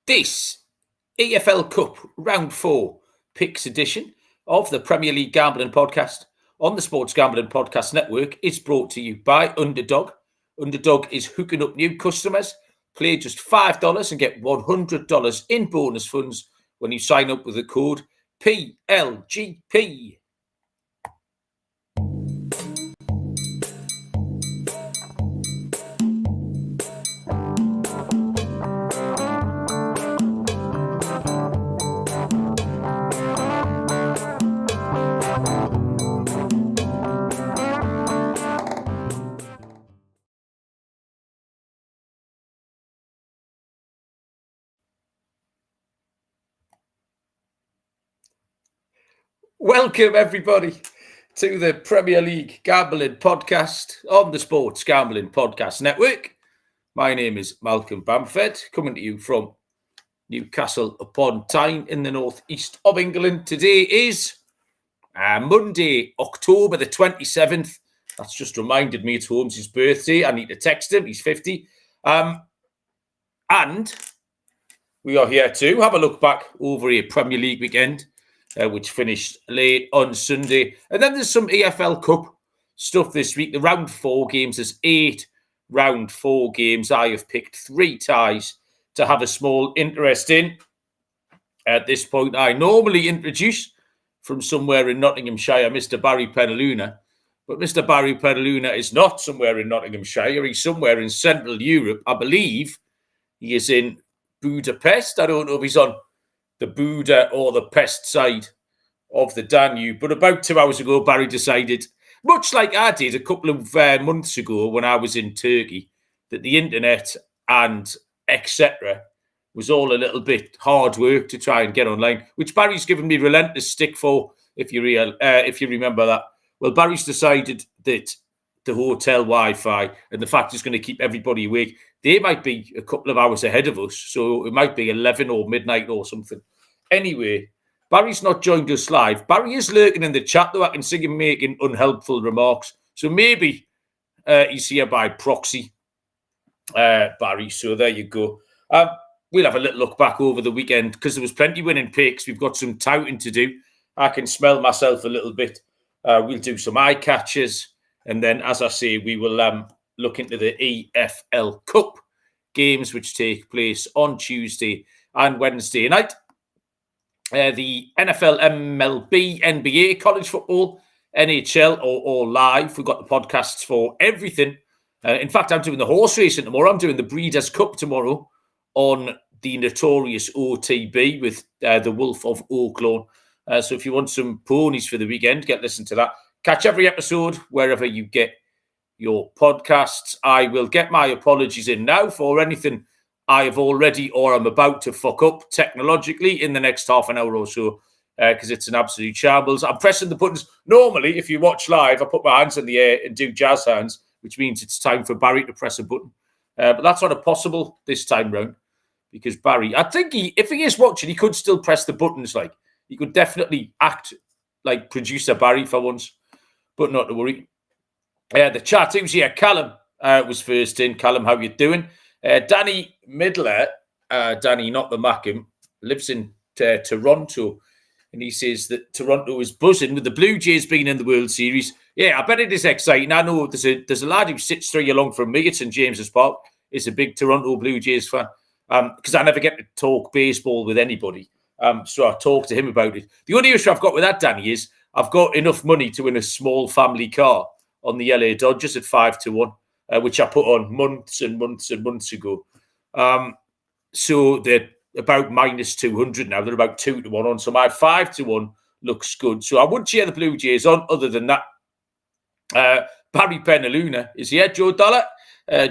This EFL Cup Round 4 Picks edition of the Premier League Gambling Podcast on the Sports Gambling Podcast Network is brought to you by Underdog. Underdog is hooking up new customers. Play just $5 and get $100 in bonus funds when you sign up with the code PLGP. Welcome, everybody, to the Premier League Gambling Podcast on the Sports Gambling Podcast Network. My name is Malcolm Bamford, coming to you from Newcastle upon Tyne in the northeast of England. Today is Monday, October the 27th. That's just reminded me it's Holmes' birthday. I need to text him. He's 50. And we are here to have a look back over a Premier League weekend, which finished late on Sunday. And then there's some EFL Cup stuff this week. The round 4 games, there's 8 round 4 games. I have picked 3 ties to have a small interest in. At this point, I normally introduce from somewhere in Nottinghamshire, Mr. Barry Penaluna. But Mr. Barry Penaluna is not somewhere in Nottinghamshire. He's somewhere in Central Europe. I believe he is in Budapest. I don't know if he's on the Buda or the Pest side of the Danube. But about 2 hours ago, Barry decided, much like I did a couple of months ago when I was in Turkey, that the internet and etc. was all a little bit hard work to try and get online, which Barry's given me relentless stick for, if you remember that. Well, Barry's decided that the hotel Wi-Fi and the fact it's going to keep everybody awake, they might be a couple of hours ahead of us. So it might be 11 or midnight or something. Anyway, Barry's not joined us live. Barry is lurking in the chat, though. I can see him making unhelpful remarks. So maybe he's here by proxy, Barry. So there you go. We'll have a little look back over the weekend because there was plenty winning picks. We've got some touting to do. I can smell myself a little bit. We'll do some eye catches. And then, as I say, we will look into the EFL Cup games, which take place on Tuesday and Wednesday night. The NFL, MLB, NBA, college football, NHL, or live. We've got the podcasts for everything. In fact, I'm doing the horse racing tomorrow. I'm doing the Breeders' Cup tomorrow on the notorious OTB with the Wolf of Oaklawn. So if you want some ponies for the weekend, listen to that. Catch every episode wherever you get your podcasts. I will get my apologies in now for anything I have already or I'm about to fuck up technologically in the next half an hour or so, because it's an absolute shambles. I'm pressing the buttons. Normally, if you watch live, I put my hands in the air and do jazz hands, which means it's time for Barry to press a button. But that's not possible this time round, because Barry, I think if he is watching, he could still press the buttons. Like, he could definitely act like producer Barry for once, but not to worry. The chat, who's here? Callum was first in. Callum, how you doing? Danny Midler, Danny, not the Mackham, lives in Toronto, and he says that Toronto is buzzing with the Blue Jays being in the World Series. Yeah, I bet it is exciting. I know there's a lad who sits 3 along from me at St James's Park, is a big Toronto Blue Jays fan, because I never get to talk baseball with anybody. So I talked to him about it. The only issue I've got with that, Danny, is I've got enough money to win a small family car on the LA Dodgers at 5-1. Which I put on months and months and months ago. So they're about minus 200 now. They're about 2-1 on. So my 5-1 looks good. So I would cheer the Blue Jays on. Other than that, Barry Penaluna is here. Joe Dollar.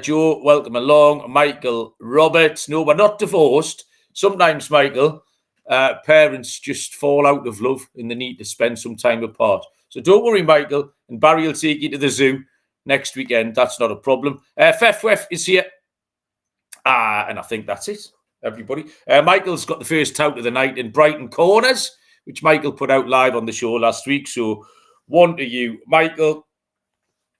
Joe, welcome along. Michael Roberts. No, we're not divorced. Sometimes, Michael, parents just fall out of love and they need to spend some time apart. So don't worry, Michael. And Barry will take you to the zoo next weekend. That's not a problem. Fefwef is here. And I think that's it, everybody. Michael's got the first tout of the night in Brighton Corners, which Michael put out live on the show last week. So one to you, Michael.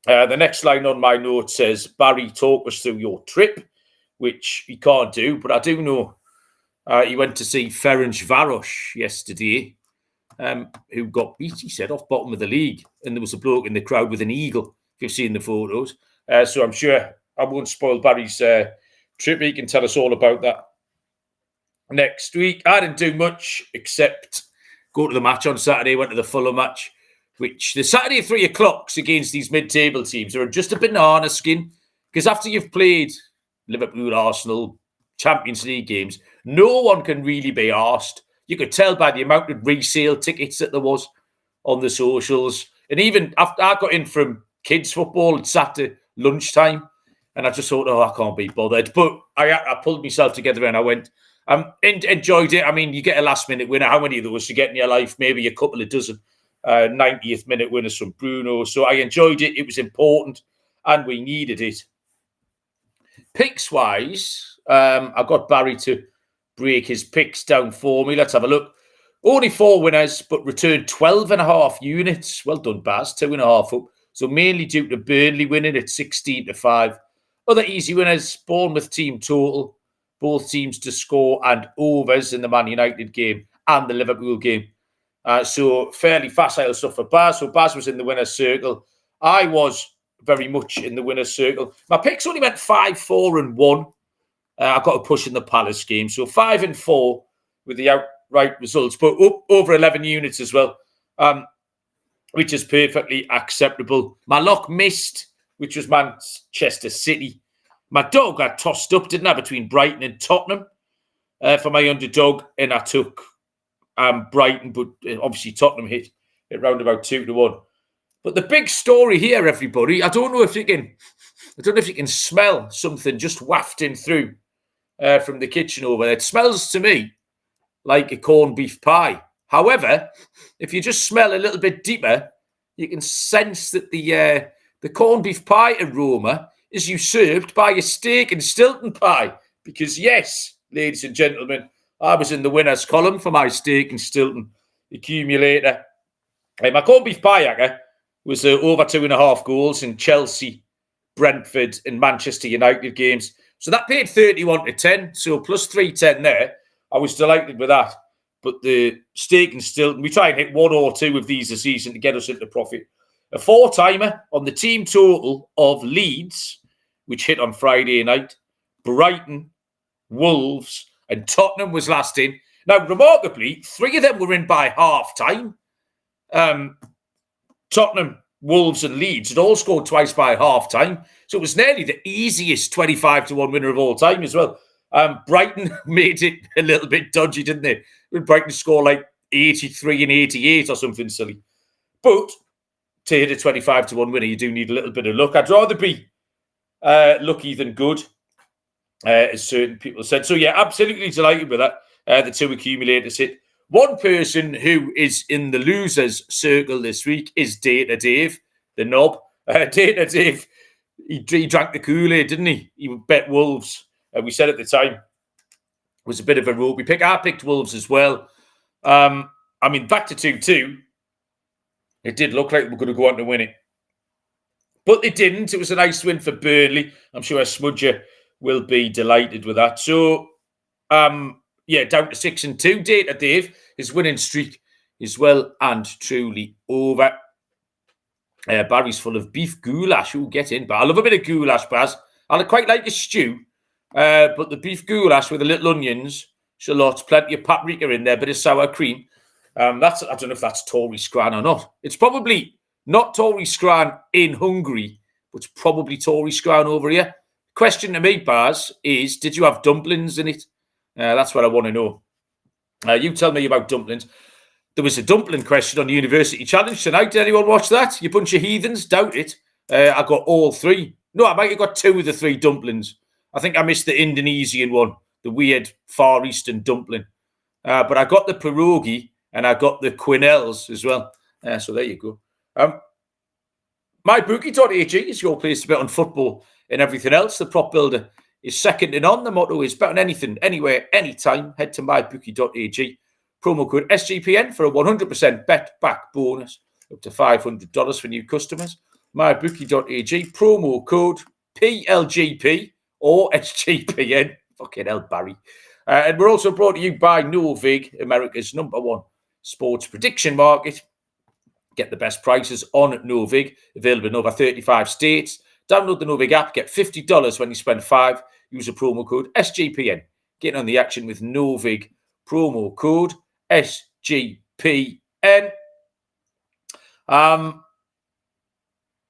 The next line on my note says, Barry, talk us through your trip, which he can't do. But I do know He went to see Ferencvaros yesterday, who got beat, he said, off bottom of the league. And there was a bloke in the crowd with an eagle, if you've seen the photos. So I'm sure I won't spoil Barry's trip. He can tell us all about that next week. I didn't do much except go to the match on Saturday, went to the Fulham match, which the Saturday 3 o'clocks against these mid-table teams are just a banana skin. Because after you've played Liverpool, Arsenal, Champions League games, no one can really be arsed. You could tell by the amount of resale tickets that there was on the socials. And even after I got in from kids' football at Saturday lunchtime, and I just thought, I can't be bothered. But I pulled myself together and I went. Enjoyed it. I mean, you get a last-minute winner. How many of those you get in your life? Maybe a couple of dozen. 90th minute winners from Bruno. So I enjoyed it. It was important, and we needed it. Picks-wise, I got Barry to break his picks down for me. Let's have a look. Only 4 winners, but returned 12.5 units. Well done, Baz. 2.5 up. So mainly due to Burnley winning at 16-5. Other easy winners, Bournemouth team total, both teams to score and overs in the Man United game and the Liverpool game. So fairly facile stuff for Baz. So Baz was in the winner's circle. I was very much in the winner's circle. My picks only went 5, 4 and 1. I got a push in the Palace game. So 5 and 4 with the outright results, but up over 11 units as well, which is perfectly acceptable. My lock missed, which was Manchester City. My dog got tossed up, didn't I, between Brighton and Tottenham for my underdog, and I took Brighton, but obviously Tottenham hit it round about 2-1. But the big story here, everybody, I don't know if you can smell something just wafting through from the kitchen over there. It smells to me like a corned beef pie. However, if you just smell a little bit deeper, you can sense that the corned beef pie aroma is usurped by a steak and Stilton pie. Because yes, ladies and gentlemen, I was in the winners column for my steak and Stilton accumulator. My corned beef pie was over 2.5 goals in Chelsea, Brentford and Manchester United games. So that paid 31-10, so plus 310 there. I was delighted with that. But the steak and Stilton, we try and hit 1 or 2 of these a season to get us into profit. A 4-timer on the team total of Leeds, which hit on Friday night, Brighton, Wolves, and Tottenham was last in. Now, remarkably, 3 of them were in by half-time. Tottenham, Wolves, and Leeds had all scored twice by half-time. So it was nearly the easiest 25-1 winner of all time as well. Brighton made it a little bit dodgy, didn't they? Brighton scored like 83 and 88 or something silly. But to hit a 25-1 winner, you do need a little bit of luck. I'd rather be lucky than good, as certain people said. So yeah, absolutely delighted with that. The 2 accumulators hit. One person who is in the losers circle this week is Data Dave, the knob. Data Dave, he drank the Kool-Aid, didn't he? He bet Wolves. We said at the time it was a bit of a ropey pick. I picked Wolves as well. I mean, back to 2-2. It did look like we were going to go on to win it. But they didn't. It was a nice win for Burnley. I'm sure Smudger will be delighted with that. So, yeah, down to 6-2. Data Dave, his winning streak is well and truly over. Barry's full of beef goulash. Ooh, get in. But I love a bit of goulash, Baz. I quite like a stew. But the beef goulash with the little onions, shallots, plenty of paprika in there, bit of sour cream. I don't know if that's Tory Scran or not. It's probably not Tory Scran in Hungary, but it's probably Tory Scran over here. Question to me, Baz, is did you have dumplings in it? That's what I want to know. You tell me about dumplings. There was a dumpling question on the University Challenge tonight. Did anyone watch that? You bunch of heathens? Doubt it. I got all 3. No, I might have got 2 of the 3 dumplings. I think I missed the Indonesian one, the weird Far Eastern dumpling. But I got the pierogi and I got the quenelles as well. So there you go. MyBookie.ag is your place to bet on football and everything else. The prop builder is second and on. The motto is bet on anything, anywhere, anytime. Head to MyBookie.ag. Promo code SGPN for a 100% bet back bonus up to $500 for new customers. MyBookie.ag. Promo code PLGP or SGPN. Fucking hell, Barry. And we're also brought to you by Novig, America's #1 sports prediction market. Get the best prices on Novig, available in over 35 states. Download the Novig app, get $50 when you spend $5. Use the promo code SGPN. Get on the action with Novig, promo code SGPN.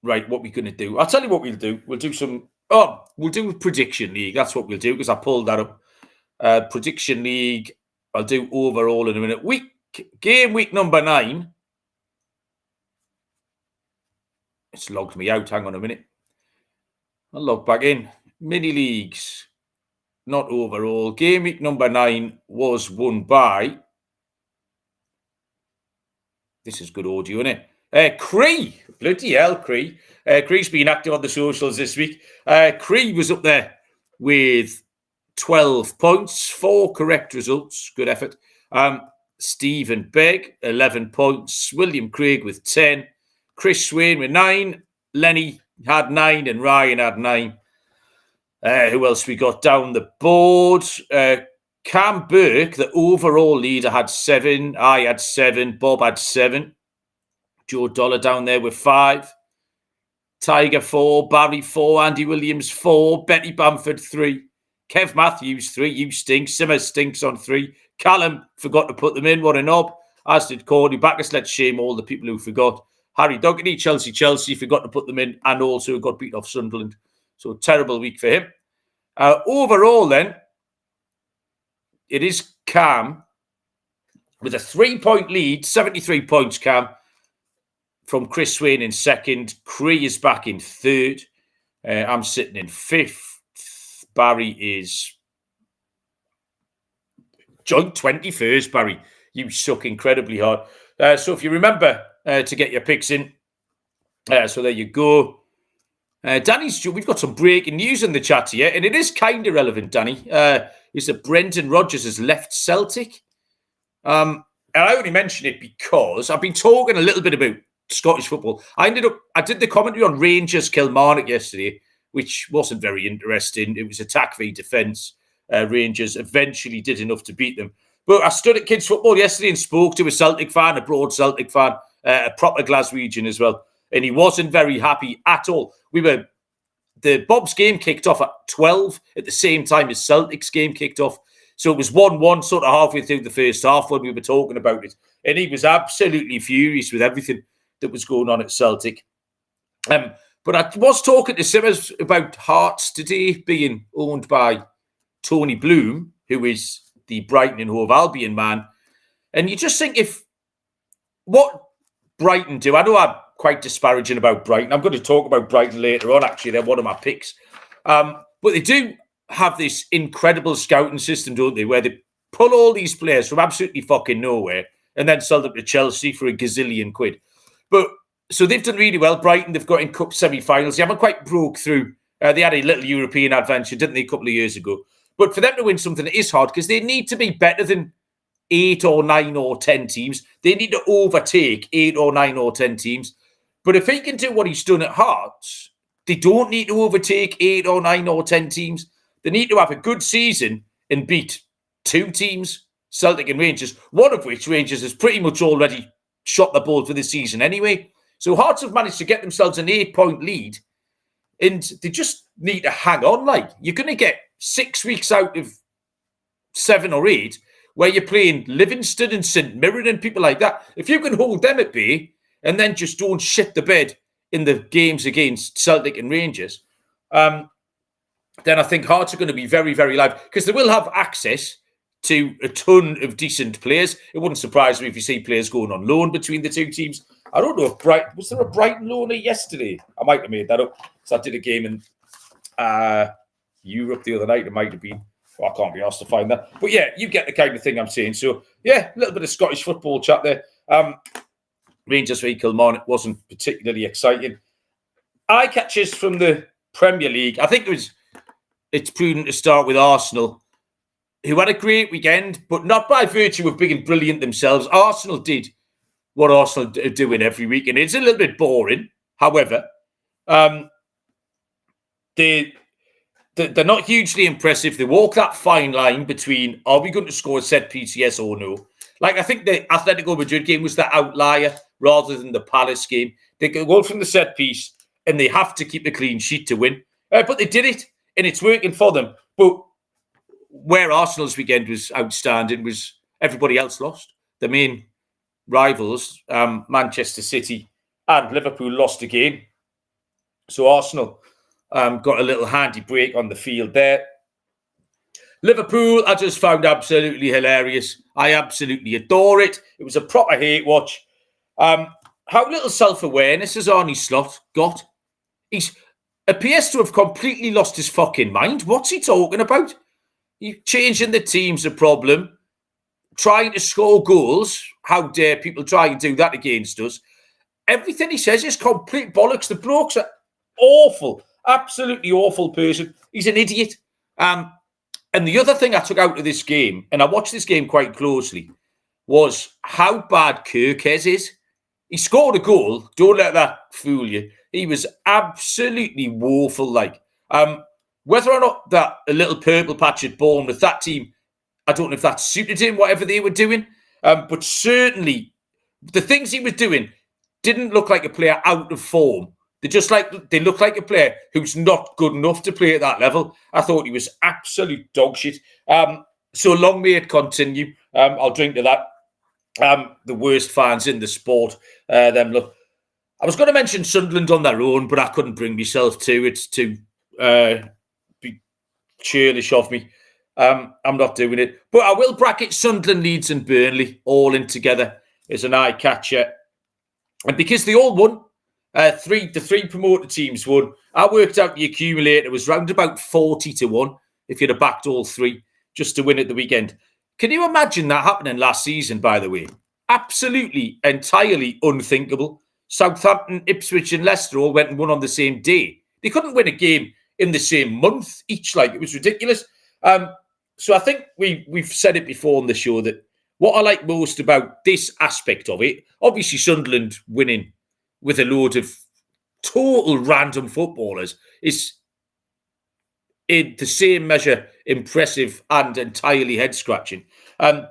Right, what we're going to do. I'll tell you what we'll do. We'll do a prediction league. That's what we'll do, because I pulled that up. Prediction league. I'll do overall in a minute. Game week number 9. It's logged me out. Hang on a minute. I'll log back in. Mini leagues. Not overall. Game week number 9 was won by... This is good audio, isn't it? Cree. Bloody hell, Cree. Cree's been active on the socials this week. Cree was up there with 12 points, 4 correct results. Good effort. Stephen Begg, 11 points. William Craig with 10. Chris Swain with 9. Lenny had 9 and Ryan had 9. Who else we got down the board? Cam Burke, the overall leader, had 7. I had 7. Bob had 7. Joe Dollar down there with 5. Tiger 4. Barry 4. Andy Williams 4. Betty Bamford 3. Kev Matthews 3. You stink. Simmer stinks on 3. Callum forgot to put them in. What a knob. As did Cordy Backus. Let's shame all the people who forgot. Harry Dougherty, Chelsea forgot to put them in, and also got beat off Sunderland. So terrible week for him. Overall then, it is Cam with a 3-point lead, 73 points, Cam, from Chris Swain in second. Cree is back in third. I'm sitting in 5th. Barry is joint 21st, Barry. You suck incredibly hard. So if you remember to get your picks in, so there you go. Danny's, we've got some breaking news in the chat here, and it is kind of relevant, Danny. Is that Brendan Rodgers has left Celtic? And I only mention it because I've been talking a little bit about Scottish football. I did the commentary on Rangers Kilmarnock yesterday, which wasn't very interesting. It was attack v defence. Rangers eventually did enough to beat them. But I stood at Kids Football yesterday and spoke to a Celtic fan, a broad Celtic fan, a proper Glaswegian as well. And he wasn't very happy at all. The Bob's game kicked off at 12 at the same time as Celtic's game kicked off. So it was 1-1 sort of halfway through the first half when we were talking about it. And he was absolutely furious with everything that was going on at Celtic. But I was talking to Simmers about Hearts today being owned by Tony Bloom, who is the Brighton and Hove Albion man. And you just think what Brighton do, I know I'm quite disparaging about Brighton. I'm going to talk about Brighton later on, actually. They're one of my picks. But they do have this incredible scouting system, don't they, where they pull all these players from absolutely fucking nowhere and then sell them to Chelsea for a gazillion quid. But so they've done really well. Brighton, they've got in cup semi-finals. They haven't quite broke through. They had a little European adventure, didn't they, a couple of years ago? But for them to win something, it is hard because they need to be better than 8 or 9 or 10 teams. They need to overtake 8 or 9 or 10 teams. But if he can do what he's done at Hearts, they don't need to overtake 8 or 9 or 10 teams. They need to have a good season and beat 2 teams, Celtic and Rangers, one of which Rangers has pretty much already shot the ball for the season anyway. So Hearts have managed to get themselves an 8-point lead, and they just need to hang on. Like, you're going to get 6 weeks out of 7 or 8 where you're playing Livingston and St Mirren and people like that. If you can hold them at bay and then just don't shit the bed in the games against Celtic and Rangers, then I think Hearts are going to be very, very live because they will have access to a ton of decent players. It wouldn't surprise me if you see players going on loan between the two teams. I don't know if was there a Brighton loaner yesterday? I might have made that up because I did a game in Europe the other night. It might have been. Well, I can't be asked to find that. But yeah, you get the kind of thing I'm saying. So yeah, a little bit of Scottish football chat there. Rangers v Kilmarnock wasn't particularly exciting. Eye catches from the Premier League. I think it's prudent to start with Arsenal, who had a great weekend, but not by virtue of being brilliant themselves. Arsenal did what Arsenal are doing every week, and it's a little bit boring. However, they're not hugely impressive. They walk that fine line between, are we going to score a set piece, yes or no? Like, I think the Atletico Madrid game was the outlier rather than the Palace game. They go from the set piece and they have to keep a clean sheet to win. But they did it, and it's working for them. But where Arsenal's weekend was outstanding was everybody else lost. The main rivals, Manchester City and Liverpool, lost again. So Arsenal got a little handy break on the field there. Liverpool, I just found absolutely hilarious. I absolutely adore it. It was a proper hate watch. How little self-awareness has Arne Slot got? He appears to have completely lost his fucking mind. What's he talking about? Changing the team's a problem. Trying to score goals. How dare people try and do that against us? Everything he says is complete bollocks. The bloke's an awful, absolutely awful person. He's an idiot. And the other thing I took out of this game, and I watched this game quite closely, was how bad Kirkes is. He scored a goal. Don't let that fool you. He was absolutely woeful. Whether or not that a little purple patch at Bournemouth, that team, I don't know if that suited him, whatever they were doing. But certainly the things he was doing didn't look like a player out of form. They look like a player who's not good enough to play at that level. I thought he was absolute dog shit. So long may it continue. I'll drink to that. The worst fans in the sport. Look, I was going to mention Sunderland on their own, but I couldn't bring myself to. It's too be churlish of me. I'm not doing it. But I will bracket Sunderland, Leeds and Burnley all in together as an eye catcher. And because they all won, the three promoted teams won. I worked out the accumulator was round about 40-1 if you'd have backed all three just to win at the weekend. Can you imagine that happening last season, by the way? Absolutely, entirely unthinkable. Southampton, Ipswich and Leicester all went and won on the same day. They couldn't win a game in the same month each. It was ridiculous. So I think we've said it before on the show that what I like most about this aspect of it, obviously Sunderland winning with a load of total random footballers, is in the same measure impressive and entirely head-scratching. And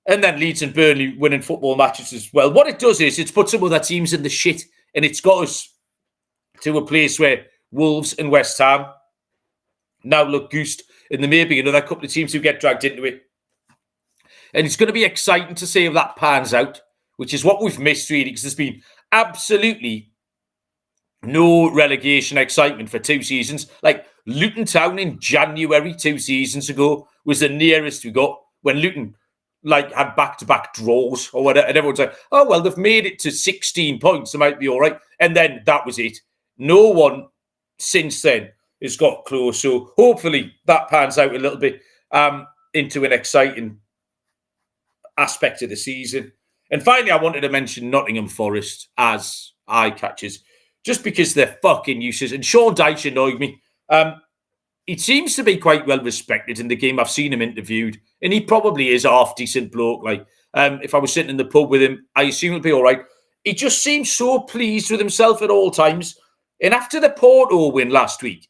then Leeds and Burnley winning football matches as well. What it does is it's put some other teams in the shit, and it's got us to a place where Wolves and West Ham now look goosed, and there may be another couple of teams who get dragged into it. And it's going to be exciting to see if that pans out, which is what we've missed, really, because there's been absolutely no relegation excitement for 2 seasons. Like Luton Town in January 2 seasons ago was the nearest we got when Luton had back-to-back draws or whatever. And everyone's like, oh, well, they've made it to 16 points. They might be all right. And then that was it. No one since then has got close. So hopefully that pans out a little bit into an exciting aspect of the season. And finally, I wanted to mention Nottingham Forest as eye catchers, just because they're fucking useless. And Sean Dyche annoyed me. He seems to be quite well respected in the game. I've seen him interviewed, and he probably is a half-decent bloke. If I was sitting in the pub with him, I assume he'll be all right. He just seems so pleased with himself at all times. And after the Porto win last week,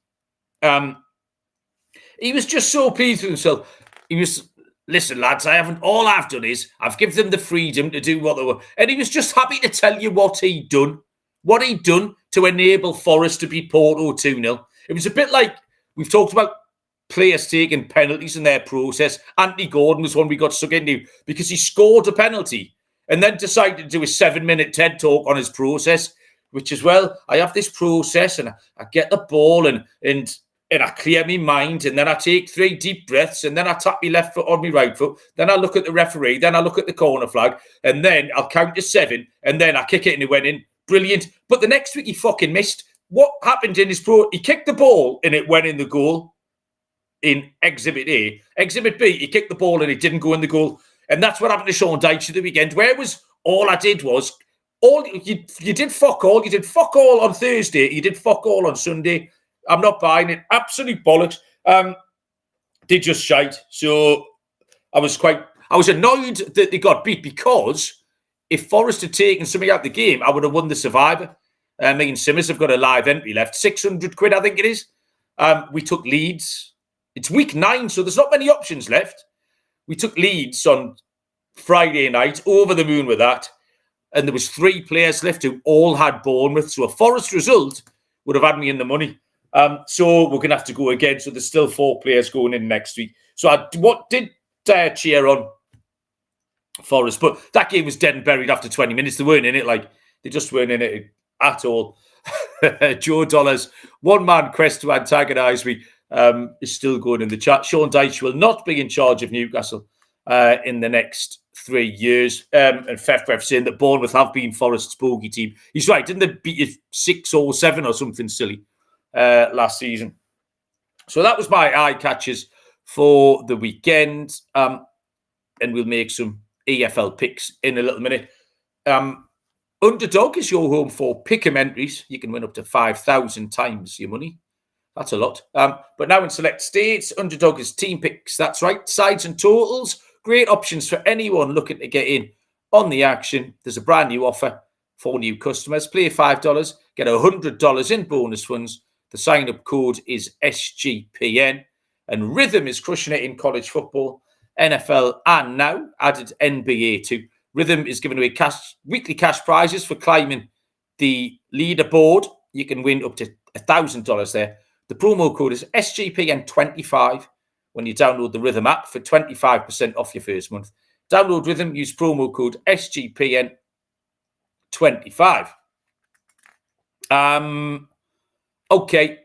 he was just so pleased with himself. He was, listen, lads, all I've done is I've given them the freedom to do what they were. And he was just happy to tell you what he'd done to enable Forest to beat Porto 2-0. It was a bit like, we've talked about players taking penalties in their process. Anthony Gordon was one we got stuck into because he scored a penalty and then decided to do a 7-minute TED talk on his process, which is, well, I have this process and I get the ball and I clear my mind, and then I take 3 deep breaths, and then I tap my left foot on my right foot, then I look at the referee, then I look at the corner flag, and then I'll count to 7, and then I kick it and it went in. Brilliant. But the next week he fucking missed. What happened in his he kicked the ball and it went in the goal in Exhibit A. Exhibit B, he kicked the ball and it didn't go in the goal. And that's what happened to Sean Dyche at the weekend, where all I did was, you did fuck all. You did fuck all on Thursday. You did fuck all on Sunday. I'm not buying it. Absolute bollocks. They just shite. So I was annoyed that they got beat, because if Forest had taken something out of the game, I would have won the Survivor. Me and Simmers have got a live entry left. 600 quid, I think it is. We took Leeds. It's week 9, so there's not many options left. We took Leeds on Friday night, over the moon with that. And there was 3 players left who all had Bournemouth. So a Forest result would have had me in the money. So we're going to have to go again. So there's still 4 players going in next week. So I did cheer on Forest, but that game was dead and buried after 20 minutes. They weren't in it. They just weren't in it at all. Joe Dollars, one man quest to antagonise me, is still going in the chat. Sean Dyche will not be in charge of Newcastle in the next 3 years. And Fefref saying that Bournemouth have been Forest's bogey team. He's right. Didn't they beat you 6 or 7 or something silly last season? So that was my eye catches for the weekend. And we'll make some EFL picks in a little minute. Underdog is your home for pick'em entries. You can win up to 5,000 times your money. That's a lot. But now in select states, Underdog is team picks. That's right. Sides and totals. Great options for anyone looking to get in on the action. There's a brand new offer for new customers. Play $5, get $100 in bonus funds. The sign-up code is SGPN. And Rhythm is crushing it in college football, NFL, and now added NBA too. Rhythm is giving away weekly cash prizes for climbing the leaderboard. You can win up to $1,000 there. The promo code is SGPN25 when you download the Rhythm app for 25% off your first month. Download Rhythm, use promo code SGPN25. Okay,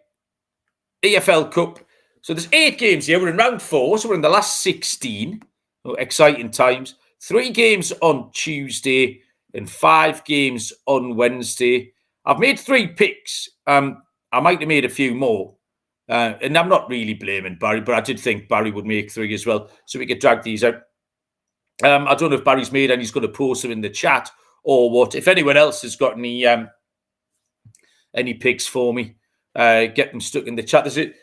EFL Cup. So there's 8 games here. We're in round 4, so we're in the last 16. Oh, exciting times. 3 games on Tuesday and 5 games on Wednesday. I've made 3 picks. I might have made a few more. And I'm not really blaming Barry, but I did think Barry would make 3 as well, so we could drag these out. I don't know if Barry's made and he's going to post them in the chat or what. If anyone else has got any picks for me, get them stuck in the chat. Good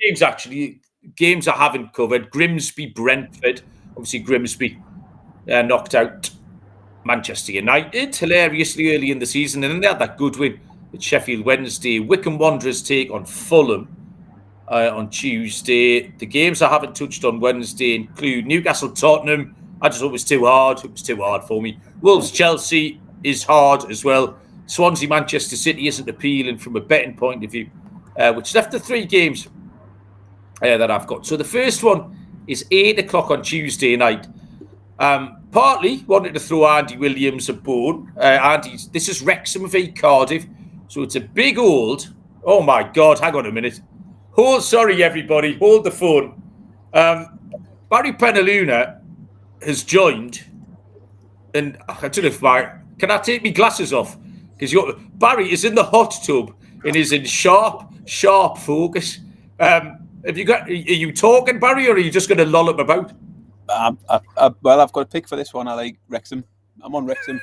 games, actually. Games I haven't covered. Grimsby, Brentford. Obviously, Grimsby knocked out Manchester United hilariously early in the season. And then they had that good win at Sheffield Wednesday. Wycombe Wanderers take on Fulham on Tuesday. The games I haven't touched on Wednesday include Newcastle, Tottenham. I just thought it was too hard. It was too hard for me. Wolves, Chelsea is hard as well. Swansea, Manchester City isn't appealing from a betting point of view, which left the 3 games that I've got. So the first one is 8 o'clock on Tuesday night. Partly wanted to throw Andy Williams a bone. This is Wrexham v Cardiff. So it's a big old, oh my God, hang on a minute. Sorry, everybody, hold the phone. Barry Penaluna has joined, and I don't know if can I take my glasses off? Because Barry is in the hot tub and is in sharp focus. Are you talking, Barry, or are you just going to loll him about? Well, I've got a pick for this one. I like Wrexham. I'm on Wrexham.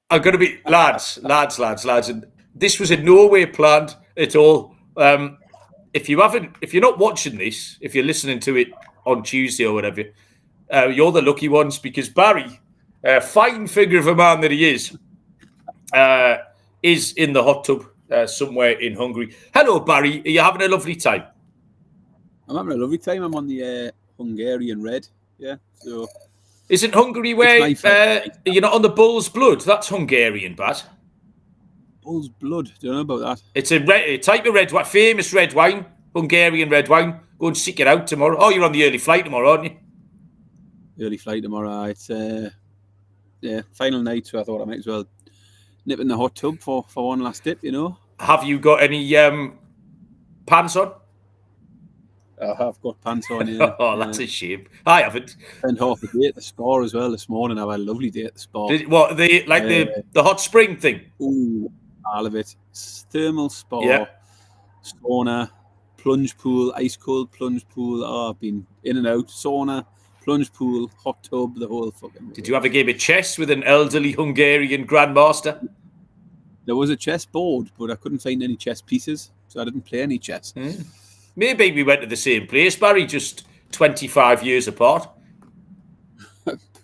I'm going to be lads. And this was in no way planned at all. If you're not watching this, if you're listening to it on Tuesday or whatever, you're the lucky ones, because Barry, fine figure of a man that he is in the hot tub somewhere in Hungary. Hello, Barry. Are you having a lovely time? I'm having a lovely time. I'm on the Hungarian red. Yeah. So isn't Hungary where you're not on the bull's blood? That's Hungarian, Bat. Bull's blood. Do you know about that? It's a type of red wine, famous red wine, Hungarian red wine. Go and seek it out tomorrow. Oh, you're on the early flight tomorrow, aren't you? Early flight tomorrow. It's final night, so I thought I might as well nip in the hot tub for one last dip, you know. Have you got any pants on? I have got pants on, yeah. Oh, that's a shame. I haven't. Spent half a day at the spa as well this morning. I've had a lovely day at the spa. The hot spring thing? Ooh, all of it. Thermal spa, yeah. Sauna, plunge pool, ice cold plunge pool. Oh, I've been in and out. Sauna, plunge pool, hot tub, the whole fucking world. Did you have a game of chess with an elderly Hungarian grandmaster? There was a chess board, but I couldn't find any chess pieces, so I didn't play any chess. Maybe we went to the same place, Barry, just 25 years apart.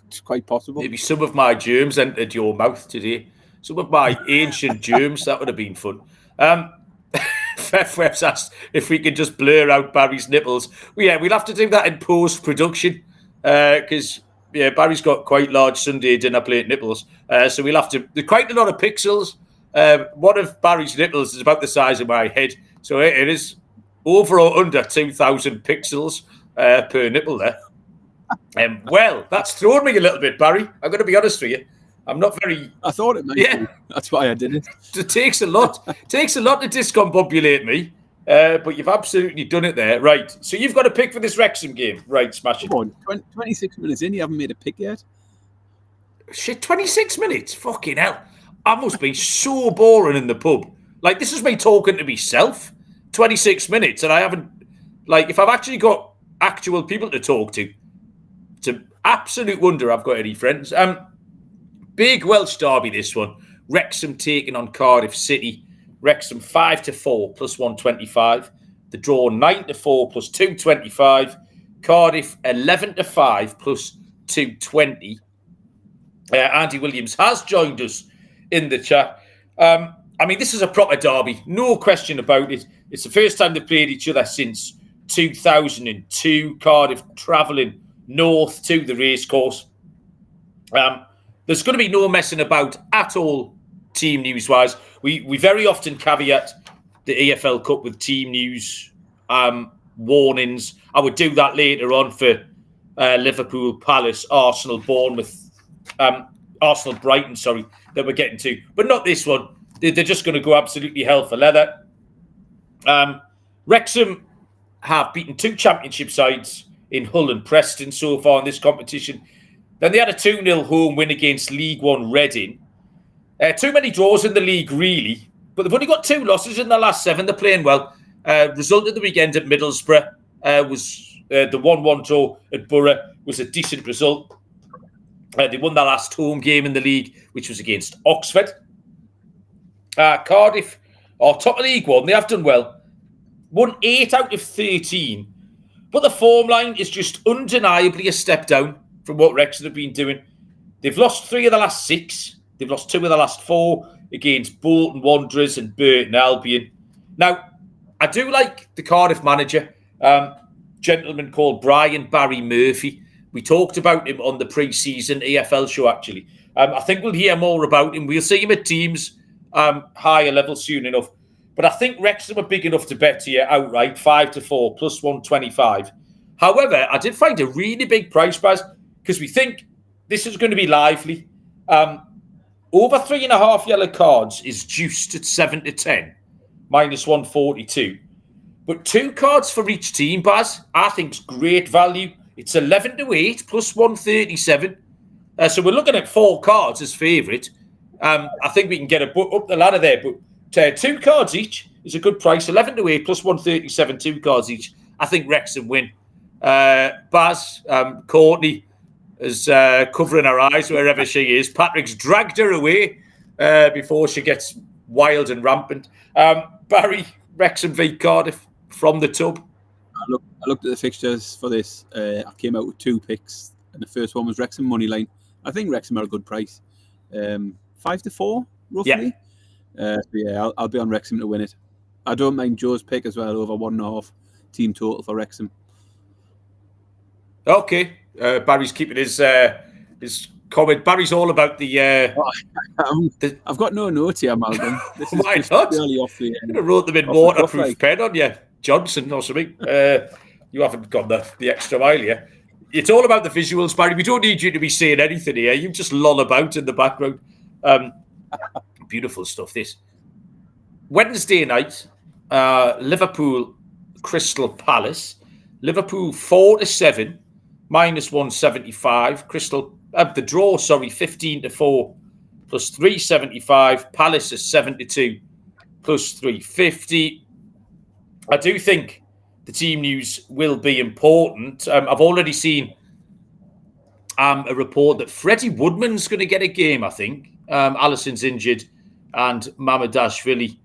It's quite possible. Maybe some of my germs entered your mouth today. Some of my ancient germs. That would have been fun. FF's asked if we can just blur out Barry's nipples. Well, yeah, we'll have to do that in post-production because Barry's got quite large Sunday dinner plate nipples. So we'll have to... There's quite a lot of pixels. One of Barry's nipples is about the size of my head. So it is over or under 2,000 pixels per nipple there. Well, that's thrown me a little bit, Barry. I'm going to be honest with you. I'm not very... I thought it might be. That's why I did it. It takes a lot. Takes a lot to discombobulate me, but you've absolutely done it there. Right, so you've got a pick for this Wrexham game. Right, smash it. Come on, 26 minutes in, you haven't made a pick yet? Shit, 26 minutes? Fucking hell. I must be so boring in the pub. Like, this is me talking to myself. 26 minutes, and I haven't... Like, if I've actually got actual people to talk to, it's an absolute wonder I've got any friends. Big Welsh derby, this one. Wrexham taking on Cardiff City. Wrexham 5-4 plus 125. The draw 9-4 plus 225. Cardiff 11-5 plus 220. Andy Williams has joined us in the chat. I mean, this is a proper derby. No question about it. It's the first time they've played each other since 2002. Cardiff travelling north to the racecourse. There's going to be no messing about at all team news-wise. We very often caveat the EFL Cup with team news warnings. I would do that later on for Liverpool, Palace, Arsenal, Bournemouth, Arsenal, Brighton, that we're getting to. But not this one. They're just going to go absolutely hell for leather. Wrexham have beaten 2 championship sides in Hull and Preston so far in this competition. Then they had a 2-0 home win against League One Reading. Too many draws in the league, really. But they've only got 2 losses in the last 7. They're playing well. Result of the weekend at Middlesbrough was the 1-1 draw at Borough was a decent result. They won their last home game in the league, which was against Oxford. Cardiff are top of League One. They have done well. Won 8 out of 13. But the form line is just undeniably a step down from what Wrexham have been doing. They've lost 3 of the last 6. They've lost 2 of the last 4 against Bolton Wanderers and Burton Albion. Now, I do like the Cardiff manager, gentleman called Brian Barry Murphy. We talked about him on the pre-season EFL show, actually. I think we'll hear more about him. We'll see him at teams higher level soon enough. But I think Wrexham are big enough to bet here outright, 5-4 plus 125. However, I did find a really big price, Baz, because we think this is going to be lively. Over 3.5 yellow cards is juiced at 7-10, minus 142. But 2 cards for each team, Baz, I think is great value. It's 11-8 plus 137. So we're looking at 4 cards as favourite. I think we can get up the ladder there. But 2 cards each is a good price. 11-8 plus 137, 2 cards each. I think Wrexham win. Baz, Courtney is covering her eyes wherever she is. Patrick's dragged her away before she gets wild and rampant. Barry, Wrexham v Cardiff from the tub. I looked at the fixtures for this. I came out with 2 picks, and the first one was Wrexham moneyline. I think Wrexham are a good price. 5-4, roughly. Yeah. I'll be on Wrexham to win it. I don't mind Joe's pick as well, over 1.5 team total for Wrexham. Okay. Barry's keeping his comment. Barry's all about the... I've got no notes here, Malcolm. This is Why not? Purely off the, you wrote them in waterproof pen on you, Johnson or something. You haven't got the extra mile here. It's all about the visuals, Barry. We don't need you to be saying anything here. You just loll about in the background. Beautiful stuff, this. Wednesday night, Liverpool, Crystal Palace. Liverpool 4-7, minus 175. The draw, 15-4, plus 375. Palace is 7-2, plus 350. I do think the team news will be important. I've already seen a report that Freddie Woodman's going to get a game, I think. Alisson's injured and Mamadashvili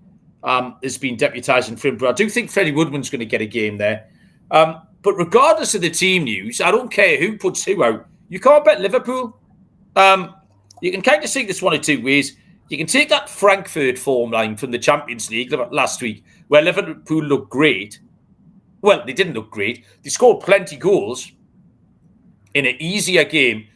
has been deputising for him. But I do think Freddie Woodman's going to get a game there. But regardless of the team news, I don't care who puts who out. You can't bet Liverpool. You can kind of see this one of 2 ways. you can take that Frankfurt form line from the Champions League last week, where Liverpool looked great. Well, they didn't look great. They scored plenty goals in an easier game.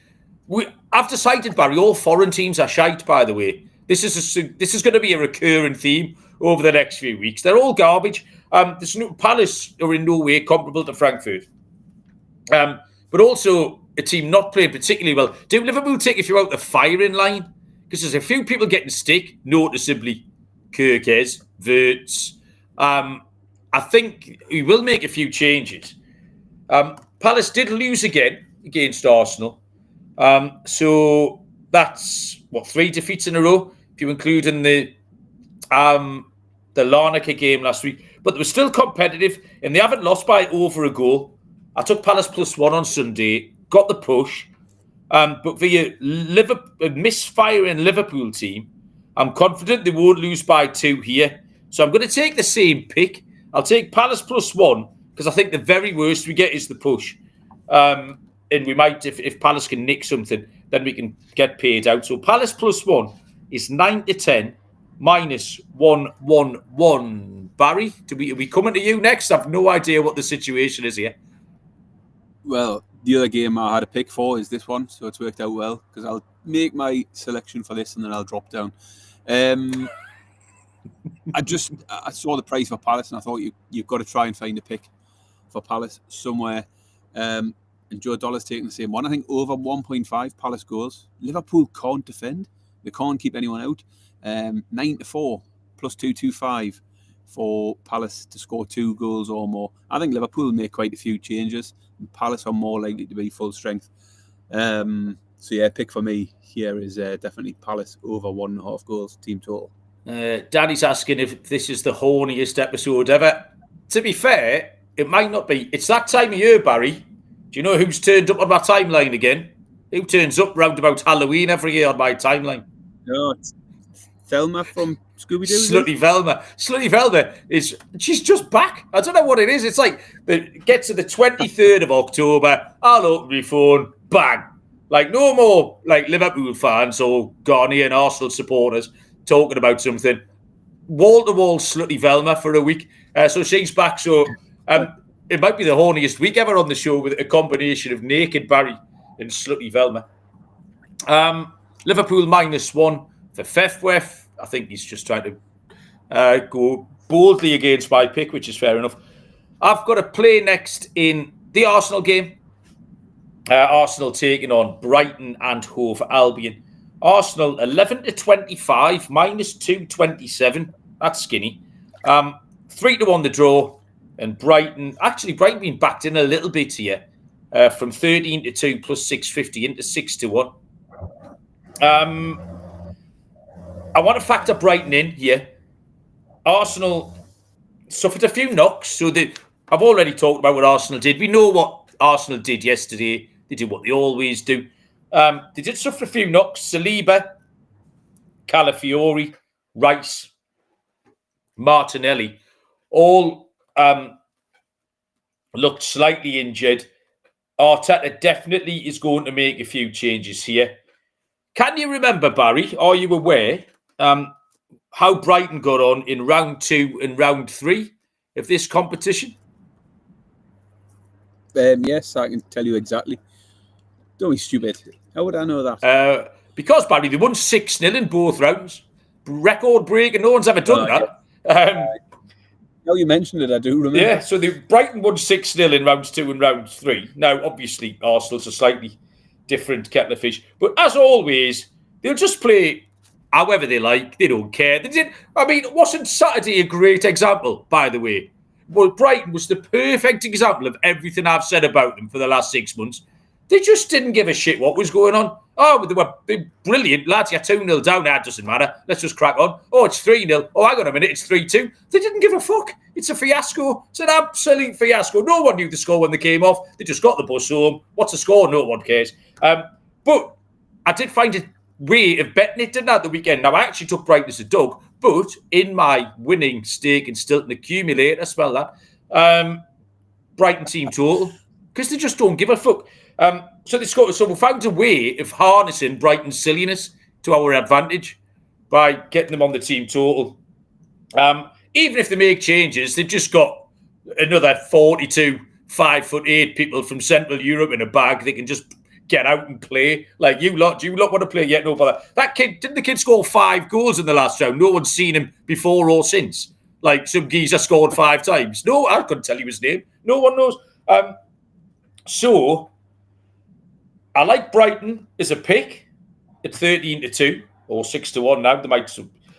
I've decided, Barry, all foreign teams are shite, by the way. This is going to be a recurring theme over the next few weeks. They're all garbage. Palace are in no way comparable to Frankfurt. But also a team not playing particularly well. Do Liverpool take a few out the firing line? Because there's a few people getting stick, noticeably. Kirkes, Wirtz. I think we will make a few changes. Palace did lose again against Arsenal. So that's, 3 defeats in a row, if you include in the Larnaca game last week. But they were still competitive, and they haven't lost by over a goal. I took Palace +1 on Sunday, got the push. But for your misfiring Liverpool team, I'm confident they won't lose by 2 here. So I'm going to take the same pick. I'll take Palace +1 because I think the very worst we get is the push. And we might, if Palace can nick something, then we can get paid out. So Palace +1 is 9 to 10 minus 111. Barry, are we coming to you next? I've no idea what the situation is here. Well, the other game I had a pick for is this one, so it's worked out well because I'll make my selection for this and then I'll drop down. I saw the price for Palace and I thought you've got to try and find a pick for Palace somewhere. And Joe Dollar's taking the same one. I think over 1.5 Palace goals. Liverpool can't defend. They can't keep anyone out. 9 to 4 plus 225 for Palace to score 2 goals or more. I think Liverpool make quite a few changes. And Palace are more likely to be full strength. So yeah, pick for me here is definitely Palace over 1.5 goals team total. Danny's asking if this is the horniest episode ever. To be fair, it might not be. It's that time of year, Barry. Do you know who's turned up on my timeline again? Who turns up round about Halloween every year on my timeline? No, it's Velma from Scooby-Doo. Slutty Velma. Slutty Velma she's just back. I don't know what it is. It's like, get to the 23rd of October, I'll open my phone, bang. Like, no more like Liverpool fans or Ghanaian Arsenal supporters talking about something. Wall-to-wall Slutty Velma for a week. So she's back. So it might be the horniest week ever on the show with a combination of naked Barry and Slutty Velma. Liverpool -1 for Fefwef. I think he's just trying to go boldly against my pick, which is fair enough. I've got to play next in the Arsenal game. Arsenal taking on Brighton and Hove Albion. Arsenal 11 to 25, -227. That's skinny. 3 to 1 the draw. And Brighton being backed in a little bit here from 13 to 2 plus 650 into 6 to 1. I want to factor Brighton in here. Arsenal suffered a few knocks. So I've already talked about what Arsenal did. We know what Arsenal did yesterday. They did what they always do. They did suffer a few knocks. Saliba, Calafiori, Rice, Martinelli, all looked slightly injured. Arteta definitely is going to make a few changes here. Can you remember, Barry, are you aware how Brighton got on in round 2 and round 3 of this competition? Yes, I can tell you exactly. Don't be stupid. How would I know that? Because, Barry, they won 6-0 in both rounds. Record break, and no one's ever done that. Yeah. Now you mentioned it, I do remember. Yeah, so Brighton won 6-0 in rounds 2 and round 3. Now, obviously, Arsenal's a slightly different kettle of fish. But as always, they'll just play however they like. They don't care. Wasn't Saturday a great example, by the way? Well, Brighton was the perfect example of everything I've said about them for the last 6 months. They just didn't give a shit what was going on. Oh, they were brilliant. Lads, you're 2-0 down. That doesn't matter. Let's just crack on. Oh, it's 3-0. Oh, hang on a minute. It's 3-2. They didn't give a fuck. It's a fiasco. It's an absolute fiasco. No one knew the score when they came off. They just got the bus home. What's the score? No one cares. But I did find a way of betting it, didn't I, at the weekend? Now, I actually took Brighton as a dog, but in my winning stake in Stilton accumulator, spell that, Brighton team total, because they just don't give a fuck. So we found a way of harnessing Brighton's silliness to our advantage. by getting them on the team total. Even if they make changes, they've just got another 42 5'8" people from Central Europe in a bag. They can just get out and play. Like, do you lot want to play yet? No bother. That kid, didn't the kid score 5 goals in the last round? No one's seen him before or since. Like, some geezer scored 5 times. No, I couldn't tell you his name. No one knows. So, I like Brighton as a pick at 13-2 or 6-1 now. They might.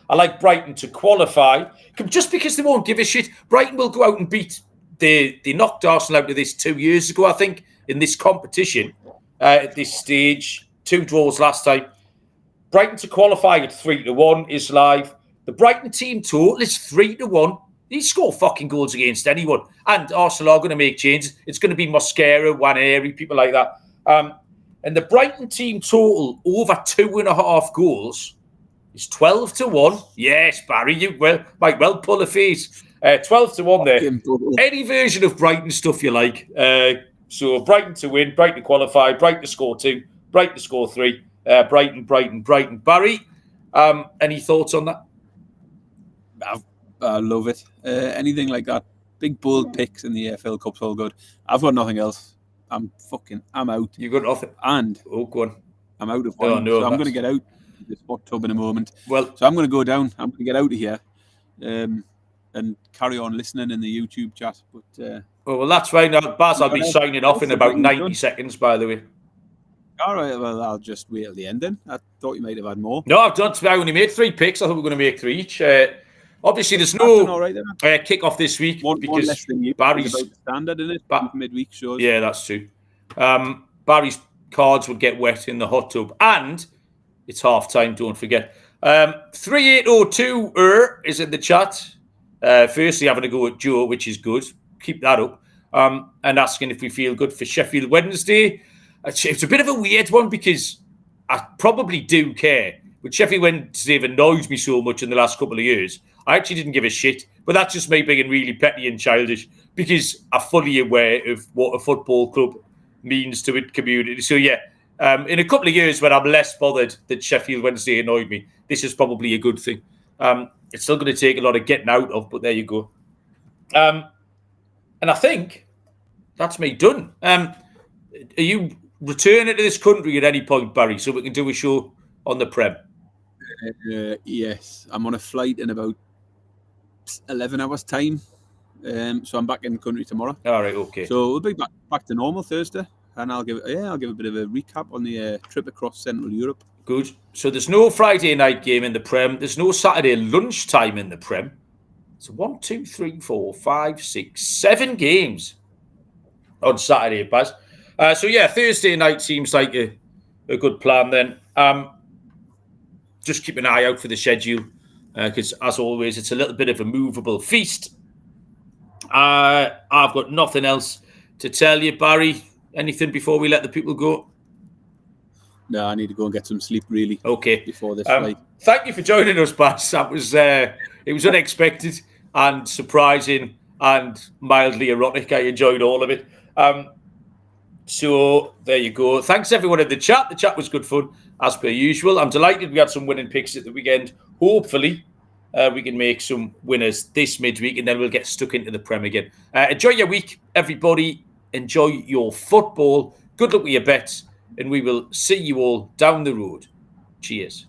I like Brighton to qualify. Just because they won't give a shit, Brighton will go out and beat. They knocked Arsenal out of this 2 years ago, I think, in this competition. At this stage, 2 draws last time. Brighton to qualify at 3-1 is live. The Brighton team total is 3-1. They score fucking goals against anyone. And Arsenal are going to make changes. It's going to be Mosquera, Waneri, people like that. And the Brighton team total over 2.5 goals is 12-1. Yes, Barry, you might well pull a face. 12-1 there. Any version of Brighton stuff you like. So Brighton to win, Brighton to qualify, Brighton to score 2, Brighton to score 3, Brighton. Barry, any thoughts on that? I love it. Anything like that. Big bold picks in the EFL Cup's all good. I've got nothing else. I'm out. You got nothing? And go on. I'm out of wine, so I'm going to get out of this hot tub in a moment. Well, so I'm going to go down. I'm going to get out of here and carry on listening in the YouTube chat. But well, that's fine. Baz, I'll be signing off in about 90 seconds, by the way. All right, well, I'll just wait till the end then. I thought you might have had more. No, I only made 3 picks. I thought we were going to make 3 each. Obviously, there's no kick-off this week one because less than you. Barry's about the standard, isn't it? Midweek shows. Yeah, that's true. Barry's cards would get wet in the hot tub. And it's half-time, don't forget. 3802 is in the chat. Firstly, having a go at Joe, which is good. Keep that up. And asking if we feel good for Sheffield Wednesday. It's a bit of a weird one because I probably do care. But Sheffield Wednesday have annoyed me so much in the last couple of years. I actually didn't give a shit. But that's just me being really petty and childish because I'm fully aware of what a football club means to its community. So, yeah, in a couple of years when I'm less bothered that Sheffield Wednesday annoyed me, this is probably a good thing. It's still going to take a lot of getting out of, but there you go. And I think that's me done. Are you returning to this country at any point, Barry, so we can do a show on the Prem? Yes. I'm on a flight in about 11 hours' time. So I'm back in the country tomorrow. All right, okay. So we'll be back to normal Thursday, and I'll give a bit of a recap on the trip across Central Europe. Good. So there's no Friday night game in the Prem. There's no Saturday lunchtime in the Prem. So 1, 2, 3, 4, 5, 6, 7 games on Saturday, Baz. So yeah, Thursday night seems like a good plan then. Just keep an eye out for the schedule because, as always, it's a little bit of a movable feast. I've got nothing else to tell you, Barry. Anything before we let the people go? No, I need to go and get some sleep, really. Okay. Before this flight. Thank you for joining us, Baz. That was it was unexpected and surprising and mildly erotic. I enjoyed all of it. So there you go. Thanks everyone in the chat. The chat was good fun as per usual. I'm delighted we had some winning picks at the weekend. Hopefully we can make some winners this midweek and then we'll get stuck into the Prem again. Enjoy your week, everybody. Enjoy your football. Good luck with your bets and we will see you all down the road. Cheers.